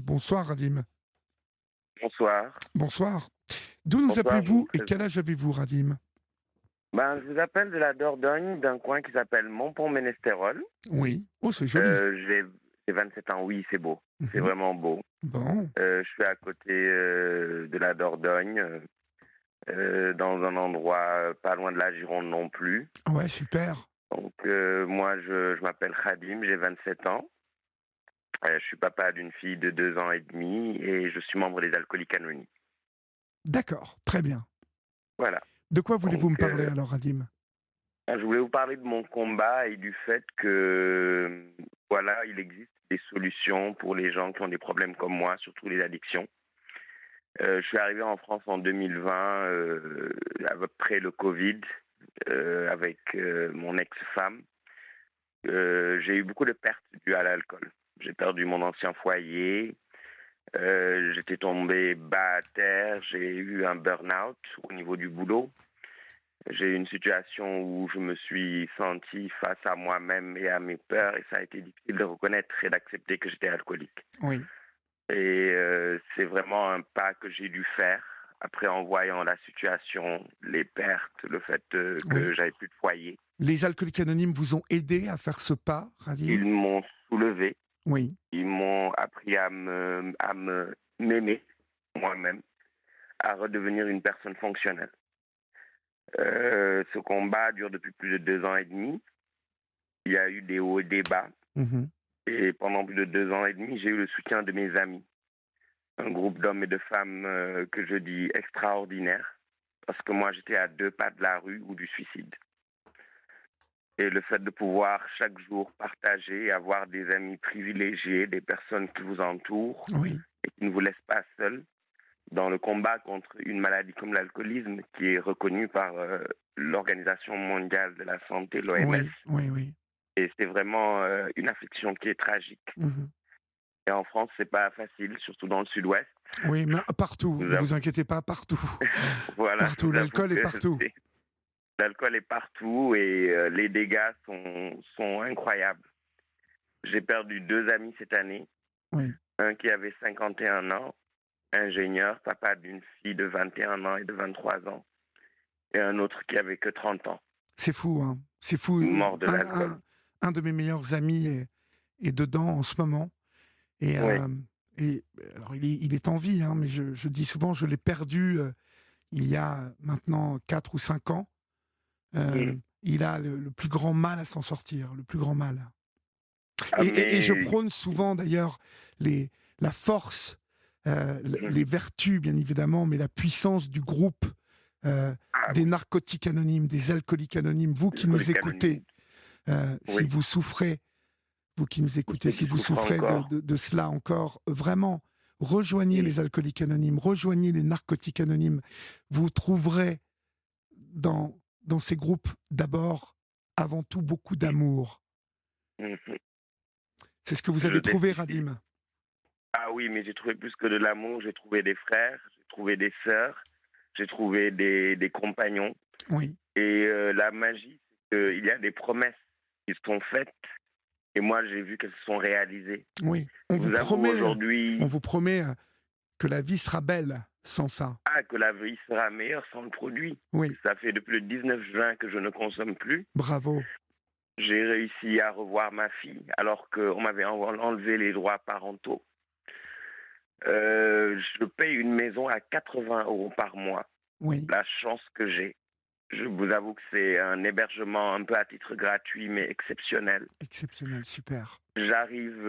Bonsoir Radim. Bonsoir. Bonsoir. D'où nous Bonsoir, je me appelez-vous et quel présente. âge avez-vous Radim? Je vous appelle de la Dordogne, d'un coin qui s'appelle Montpont-Ménestérol. Oui. Oh, c'est joli. J'ai 27 ans, oui, c'est beau. C'est Mhm. vraiment beau. Bon. Je suis à côté de la Dordogne, dans un endroit pas loin de la Gironde non plus. Ouais, super. Donc, moi, je m'appelle Khadim, j'ai 27 ans. Je suis papa d'une fille de 2 ans et demi et je suis membre des Alcooliques Anonymes. D'accord, très bien. Voilà. De quoi Donc, voulez-vous me parler alors Radim? je voulais vous parler de mon combat et du fait que, voilà, il existe des solutions pour les gens qui ont des problèmes comme moi, surtout les addictions. Je suis arrivé en France en 2020, après le Covid, avec mon ex-femme. J'ai eu beaucoup de pertes dues à l'alcool. J'ai perdu mon ancien foyer, j'étais tombé bas à terre, j'ai eu un burn-out au niveau du boulot. J'ai eu une situation où je me suis senti face à moi-même et à mes peurs et ça a été difficile de reconnaître et d'accepter que j'étais alcoolique. Oui. Et c'est vraiment un pas que j'ai dû faire après en voyant la situation, les pertes, le fait Oui. que j'avais plus de foyer. Les alcooliques anonymes vous ont aidé à faire ce pas, Radim? Ils m'ont soulevé, Oui. ils m'ont appris m'aimer moi-même, à redevenir une personne fonctionnelle. Ce combat dure depuis plus de 2 ans et demi. Il y a eu des hauts et des bas. Mhm. Et pendant plus de 2 ans et demi, j'ai eu le soutien de mes amis, un groupe d'hommes et de femmes que je dis extraordinaire, parce que moi j'étais à 2 pas de la rue ou du suicide. Et le fait de pouvoir chaque jour partager, avoir des amis privilégiés, des personnes qui vous entourent Oui. et qui ne vous laissent pas seuls dans le combat contre une maladie comme l'alcoolisme, qui est reconnue par l'Organisation mondiale de la santé, l'OMS. Oui. Oui. Oui. Et c'est vraiment une affliction qui est tragique. Mhm. Et en France, c'est pas facile, surtout dans le sud-ouest. Oui, mais partout. Nous Ne vous avons, inquiétez pas, partout. voilà, je Partout. vous avoue L'alcool est que partout. l'alcool est partout et les dégâts sont incroyables. J'ai perdu 2 amis cette année. Oui. Un qui avait 51 ans, ingénieur, papa d'une fille de 21 ans et de 23 ans. Et un autre qui avait que 30 ans, C'est fou, hein. C'est fou. mort de l'alcool. Un de mes meilleurs amis est dedans en ce moment. Et, Oui. alors il est en vie, hein, mais je dis souvent, je l'ai perdu il y a maintenant 4 ou 5 ans. Euh, Mhm. il a le plus grand mal à s'en sortir, le plus grand mal. Ah, Et je mais. prône souvent d'ailleurs les, la force, Mhm. les vertus bien évidemment, mais la puissance du groupe Ah des oui, narcotiques anonymes, des alcooliques anonymes. Vous qui nous l'alcoolique écoutez, anonyme. si Oui, vous souffrez, vous qui nous pour écoutez, ceux si qui vous souffrent souffrez encore. de cela encore, vraiment, rejoignez Mhm. les alcooliques anonymes, rejoignez les narcotiques anonymes. Vous trouverez dans ces groupes d'abord, avant tout, beaucoup d'amour. Mhm. C'est ce que vous Je avez trouvé, testifie. Radim. Ah oui, mais j'ai trouvé plus que de l'amour. J'ai trouvé des frères, j'ai trouvé des sœurs, j'ai trouvé des compagnons. Oui, Et la magie, c'est qu'il y a des promesses qui sont faites et moi, j'ai vu qu'elles se sont réalisées. oui. Je vous avoue On aujourd'hui vous promet que la vie sera belle sans ça. que la vie sera meilleure sans le produit. Oui, Ça fait depuis le 19 juin que je ne consomme plus. bravo. J'ai réussi à revoir ma fille alors qu'on m'avait enlevé les droits parentaux. Je paye une maison à 80 euros par mois. Oui, La chance que j'ai. Je vous avoue que c'est un hébergement un peu à titre gratuit, mais exceptionnel. exceptionnel, super. J'arrive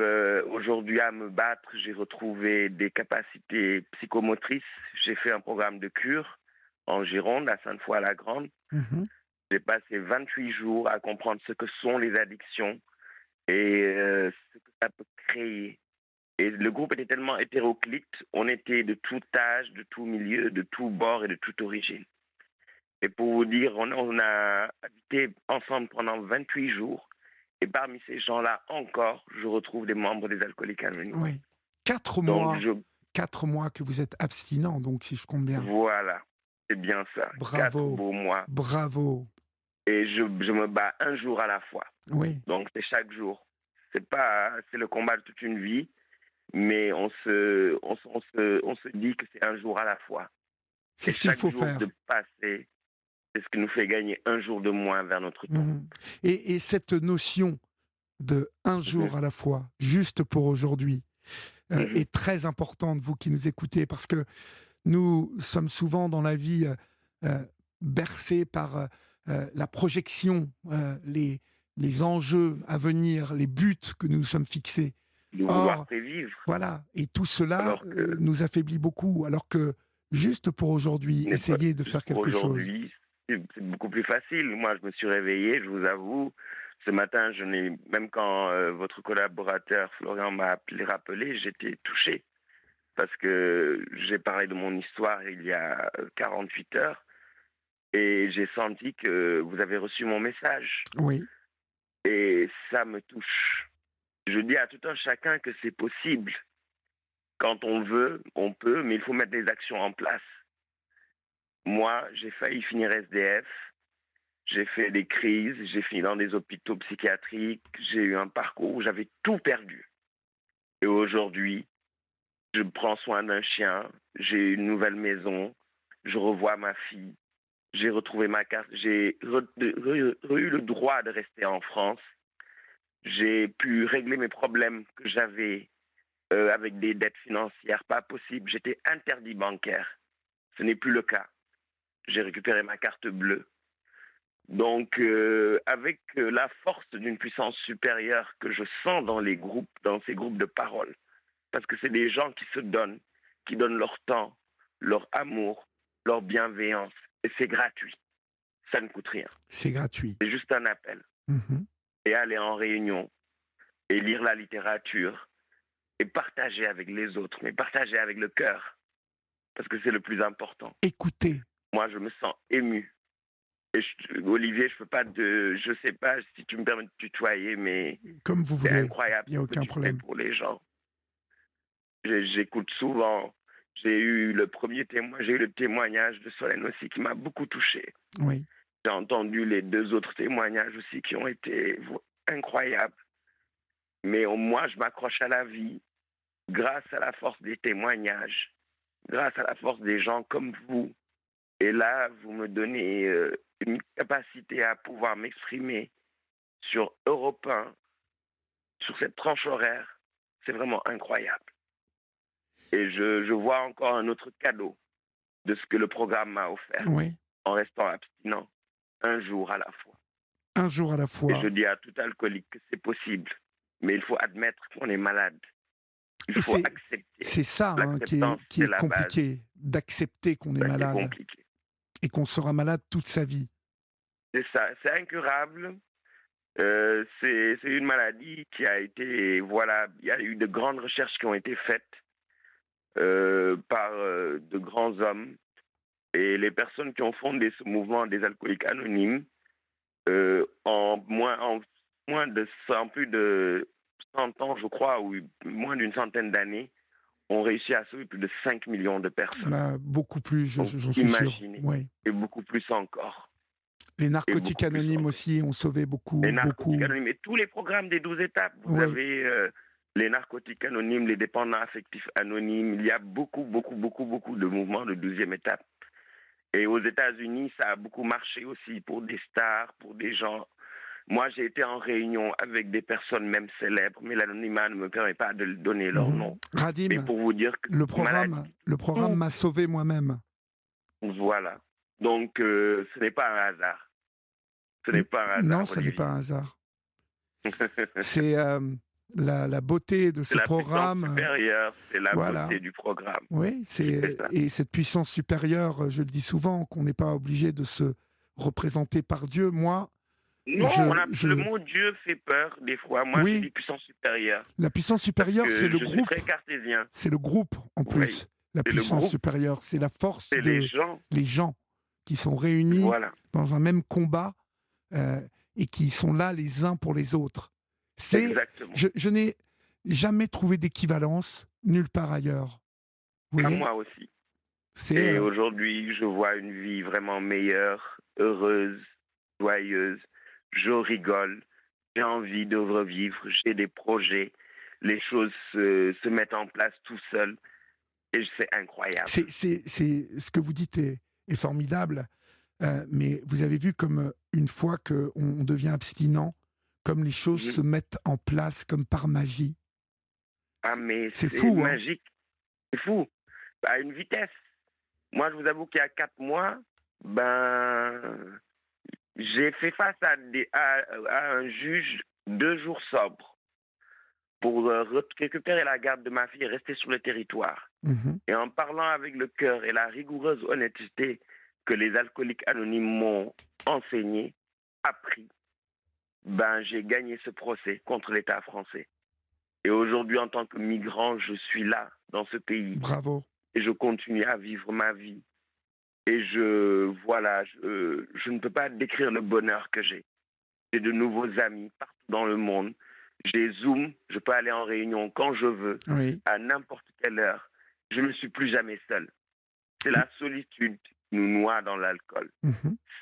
aujourd'hui à me battre. J'ai retrouvé des capacités psychomotrices. J'ai fait un programme de cure en Gironde, à Sainte-Foy-la-Grande. Mhm. J'ai passé 28 jours à comprendre ce que sont les addictions et ce que ça peut créer. Et le groupe était tellement hétéroclite, on était de tout âge, de tout milieu, de tout bord et de toute origine. Et pour vous dire, on a habité ensemble pendant 28 jours. Et parmi ces gens-là encore, je retrouve des membres des Alcooliques Anonymes. Oui. Quatre Donc, mois, 4 mois que vous êtes abstinent, donc si je compte bien. voilà, c'est bien ça. 4 beaux Bravo, mois. bravo. Et je me bats un jour à la fois. Oui, Donc, c'est chaque jour. C'est le combat de toute une vie. mais on se dit que c'est un jour à la fois. C'est Et ce qu'il chaque faut jour de faire. passé, c'est ce qui nous fait gagner un jour de moins vers notre tombe. Mhm. Et cette notion de un Mhm, jour à la fois, juste pour aujourd'hui, mhm. est très importante, vous qui nous écoutez, parce que nous sommes souvent dans la vie euh, bercés par la projection, les enjeux à venir, les buts que nous nous sommes fixés. De vouloir Or, prévivre, voilà, et tout cela alors que nous affaiblit beaucoup, alors que juste pour aujourd'hui, ce n'est pas essayez de juste faire pour quelque chose. aujourd'hui, c'est beaucoup plus facile. Moi, je me suis réveillé, je vous avoue, ce matin, même quand votre collaborateur Florian m'a rappelé, j'étais touché parce que j'ai parlé de mon histoire il y a 48 heures et j'ai senti que vous avez reçu mon message Oui, et ça me touche. Je dis à tout un chacun que c'est possible. Quand on veut, on peut, mais il faut mettre des actions en place. Moi, j'ai failli finir SDF, j'ai fait des crises, j'ai fini dans des hôpitaux psychiatriques, j'ai eu un parcours où j'avais tout perdu. Et aujourd'hui, je prends soin d'un chien, j'ai une nouvelle maison, je revois ma fille, j'ai retrouvé ma carte, j'ai eu le droit de rester en France, j'ai pu régler mes problèmes que j'avais avec des dettes financières, pas possible, j'étais interdit bancaire. Ce n'est plus le cas. J'ai récupéré ma carte bleue. Donc, avec la force d'une puissance supérieure que je sens dans les groupes, dans ces groupes de parole, parce que c'est des gens qui se donnent, qui donnent leur temps, leur amour, leur bienveillance, et c'est gratuit. Ça ne coûte rien. c'est gratuit. C'est juste un appel. Mhm. Et aller en réunion, et lire la littérature, et partager avec les autres, mais partager avec le cœur, parce que c'est le plus important. Écoutez, Moi, je me sens ému. Et Olivier, je sais pas si tu me permets de tutoyer, mais comme vous c'est voulez, incroyable il n'y a ce que aucun tu fais problème. pour les gens. J'écoute souvent. J'ai eu le témoignage de Solène aussi qui m'a beaucoup touché. Oui, J'ai entendu les deux autres témoignages aussi qui ont été incroyables. Mais moi, je m'accroche à la vie grâce à la force des témoignages, grâce à la force des gens comme vous. Et là, vous me donnez une capacité à pouvoir m'exprimer sur Europe 1, sur cette tranche horaire. C'est vraiment incroyable. Et je vois encore un autre cadeau de ce que le programme m'a offert oui. en restant abstinent un jour à la fois. Un jour à la Et je fois. dis à tout alcoolique que c'est possible, mais il faut admettre qu'on est malade. Il Et faut accepter. c'est ça hein, L'acceptance, qui c'est est la base. compliqué, d'accepter qu'on est Ça qui est malade compliqué. et qu'on sera malade toute sa vie. C'est ça, c'est incurable. C'est une maladie qui a été, voilà, il y a eu de grandes recherches qui ont été faites par de grands hommes. Et les personnes qui ont fondé ce mouvement des alcooliques anonymes, en plus de 100 ans, je crois, ou moins d'une centaine d'années, ont réussi à sauver plus de 5 millions de personnes. Bah, beaucoup plus, Donc, j'en suis sûr. imaginez. Oui. Et beaucoup plus encore. Les Et narcotiques beaucoup plus anonymes encore. aussi ont sauvé Les beaucoup, narcotiques beaucoup. anonymes et tous les programmes des 12 étapes. Vous Oui. avez les narcotiques anonymes, les dépendants affectifs anonymes. Il y a beaucoup, beaucoup, beaucoup, beaucoup de mouvements de 12e étape. Et aux États-Unis, ça a beaucoup marché aussi pour des stars, pour des gens. Moi, j'ai été en réunion avec des personnes même célèbres, mais l'anonymat ne me permet pas de donner leur Mhm. nom. Mais Radim, pour vous dire que c'est une maladie. le programme Tout, m'a sauvé moi-même. voilà. Donc, ce n'est pas un hasard. Ce n'est pas un Non, hasard, ça n'est pas Olivier. un hasard. C'est la beauté de C'est ce la puissance programme. supérieure, c'est la Voilà. beauté du programme Oui, qui fait ça. et cette puissance supérieure, je le dis souvent, qu'on n'est pas obligé de se représenter par Dieu. Moi, Non, le je, mot Dieu fait peur des fois. Moi, j'ai oui, dit puissance supérieure la puissance parce supérieure, c'est que le je suis groupe. très cartésien. C'est le groupe en Oui, plus. La c'est le puissance groupe, supérieure, c'est la force c'est les de gens. les gens qui sont réunis Voilà, dans un même combat euh, et qui sont là les uns pour les autres. exactement. Je n'ai jamais trouvé d'équivalence nulle part ailleurs. Vous À voyez, moi aussi. c'est Et aujourd'hui, je vois une vie vraiment meilleure, heureuse, joyeuse. Je rigole. J'ai envie de revivre. J'ai des projets. les choses se mettent en place tout seul. Et c'est incroyable. Ce que vous dites est formidable, mais vous avez vu comme une fois qu'on devient abstinent, comme les choses se mettent en place comme par magie. Ah, mais C'est c'est fou, hein? magique. C'est fou. À une vitesse. Moi, je vous avoue qu'il y a 4 mois, j'ai fait face à un juge 2 jours sobre pour récupérer la garde de ma fille et rester sur le territoire. Et en parlant avec le cœur et la rigoureuse honnêteté que les alcooliques anonymes m'ont enseigné, appris, j'ai gagné ce procès contre l'État français. Et aujourd'hui, en tant que migrant, je suis là, dans ce pays. Bravo. Et je continue à vivre ma vie. Et je ne peux pas décrire le bonheur que j'ai. J'ai de nouveaux amis partout dans le monde. J'ai Zoom, je peux aller en réunion quand je veux, Oui. à n'importe quelle heure. Je ne suis plus jamais seul. C'est la solitude qui nous noie dans l'alcool.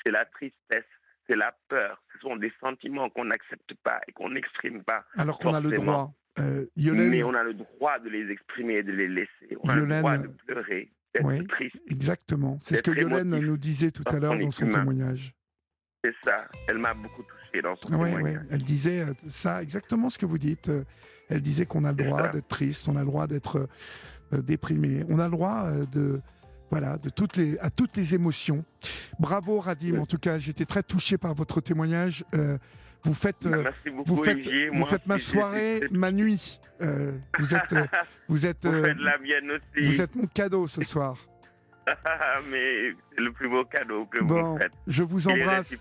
C'est la tristesse, c'est la peur. Ce sont des sentiments qu'on n'accepte pas et qu'on n'exprime pas. Alors qu'on a le droit. Mais on a le droit de les exprimer et de les laisser. On a le droit de pleurer, d'être triste. Exactement. C'est ce que Yolène nous disait tout à l'heure dans son témoignage. C'est ça. Elle m'a beaucoup touché dans son témoignage. Elle disait ça, exactement ce que vous dites. Elle disait qu'on a le droit d'être triste, on a le droit d'être déprimé, on a le droit à toutes les émotions. Bravo Radim, en tout cas, j'étais très touché par votre témoignage. Vous faites, merci beaucoup, Olivier. Vous faites ma soirée, ma nuit. Vous êtes vous faites la mienne aussi. Vous êtes mon cadeau ce soir. Mais c'est le plus beau cadeau que vous me faites. Je vous embrasse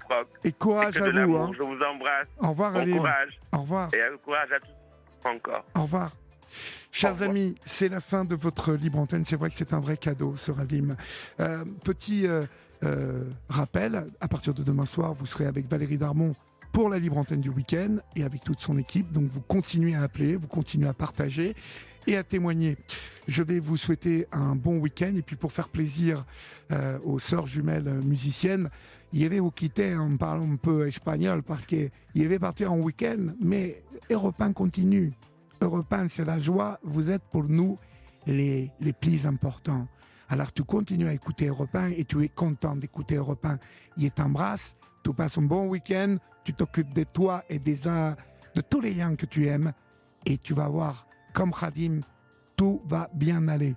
et courage à vous. Hein. Je vous embrasse. Au revoir, bon Radim. Courage. Au revoir. Et courage à tous encore. Au revoir. Chers amis, c'est la fin de votre libre antenne. C'est vrai que c'est un vrai cadeau, ce Radim. Petit rappel, à partir de demain soir, vous serez avec Valérie Darmon pour la libre antenne du week-end et avec toute son équipe. Donc vous continuez à appeler, vous continuez à partager et à témoigner. Je vais vous souhaiter un bon week-end et puis pour faire plaisir aux sœurs jumelles musiciennes, je vais vous quitter en parlant un peu espagnol parce que je vais partir en week-end, mais Europe 1 continue. Europe 1, c'est la joie. Vous êtes pour nous les plus importants. Alors tu continues à écouter Europe 1 et tu es content d'écouter Europe 1. Il t'embrasse, tu passes un bon week-end, tu t'occupes de toi et de tous les gens que tu aimes et tu vas voir, comme Khadim, tout va bien aller.